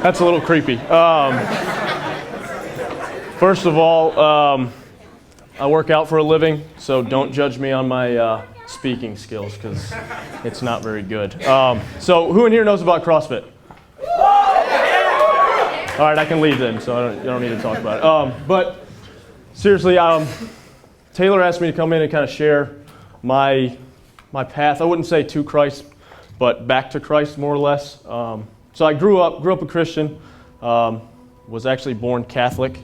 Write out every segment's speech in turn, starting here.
That's a little creepy. First of all, I work out for a living, so don't judge me on my speaking skills because it's not very good. So who in here knows about CrossFit? All right, I can leave then, so I don't need to talk about it. But seriously, Taylor asked me to come in and kind of share my path. I wouldn't say to Christ, but back to Christ more or less. So I grew up a Christian, was actually born Catholic,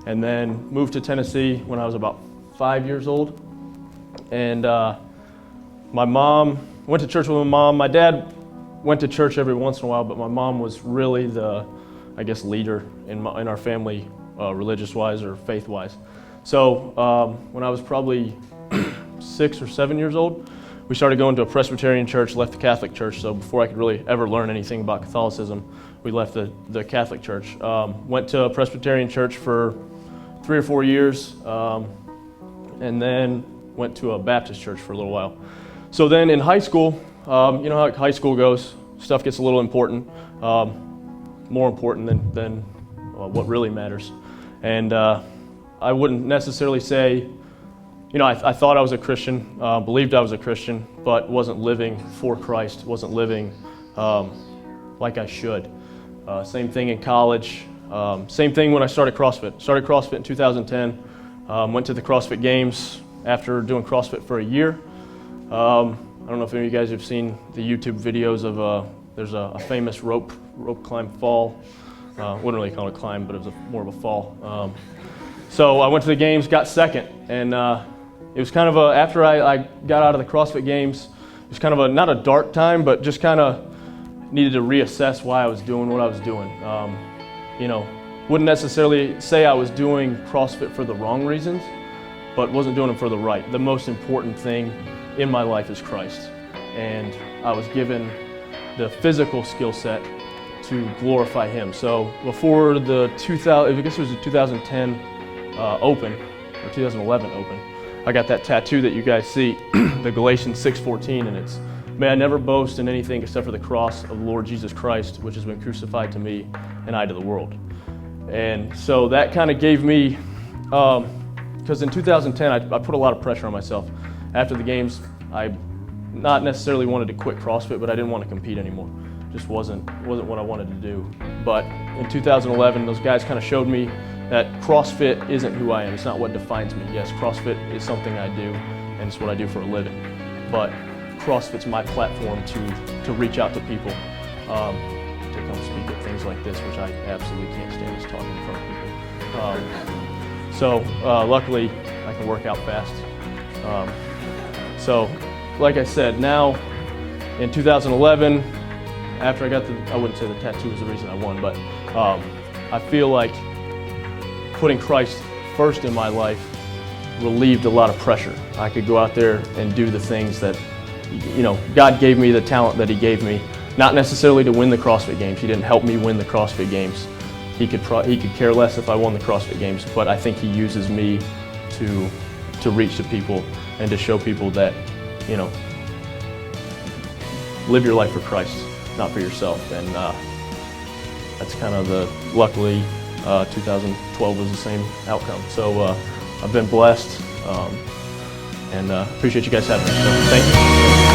and then moved to Tennessee when I was about 5 years old. And my mom went to church with my mom. My dad went to church every once in a while, but my mom was really the, I guess, leader in our family, religious-wise or faith-wise. So when I was probably 6 or 7 years old, we started going to a Presbyterian church, left the Catholic church. So before I could really ever learn anything about Catholicism, we left the Catholic church. Went to a Presbyterian church for 3 or 4 years, and then went to a Baptist church for a little while. So then in high school, you know how high school goes, stuff gets a little important, more important than what really matters. And I wouldn't necessarily say, you know, I thought I was a Christian, believed I was a Christian, but wasn't living for Christ, wasn't living like I should. Same thing in college, same thing when I started CrossFit. Started CrossFit in 2010, went to the CrossFit Games after doing CrossFit for a year. I don't know if any of you guys have seen the YouTube videos of, there's a famous rope climb fall. Wouldn't really call it a climb, but it was more of a fall. So I went to the games, got second, and it was kind of after I got out of the CrossFit Games, it was kind of not a dark time, but just kind of needed to reassess why I was doing what I was doing. You know, wouldn't necessarily say I was doing CrossFit for the wrong reasons, but wasn't doing them for the right. The most important thing in my life is Christ, and I was given the physical skill set to glorify Him. So before the I guess it was the 2010 Open, or 2011 Open, I got that tattoo that you guys see, the Galatians 6:14, and it's, "May I never boast in anything except for the cross of the Lord Jesus Christ, which has been crucified to me and I to the world." And so that kind of gave me, because in 2010 I put a lot of pressure on myself. After the games, I not necessarily wanted to quit CrossFit, but I didn't want to compete anymore. Just wasn't what I wanted to do. But in 2011, those guys kind of showed me that CrossFit isn't who I am. It's not what defines me. Yes, CrossFit is something I do, and it's what I do for a living. But CrossFit's my platform to reach out to people, to come speak at things like this, which I absolutely can't stand, is talking in front of people. So luckily, I can work out fast. So, like I said, now in 2011, after I got I wouldn't say the tattoo was the reason I won, but I feel like putting Christ first in my life relieved a lot of pressure. I could go out there and do the things that, you know, God gave me the talent that He gave me, not necessarily to win the CrossFit Games. He didn't help me win the CrossFit Games. He could care less if I won the CrossFit Games, but I think He uses me to reach the people and to show people that, you know, live your life for Christ, not for yourself. And that's kind of luckily 2012 was the same outcome. So I've been blessed, and appreciate you guys having me. So thank you.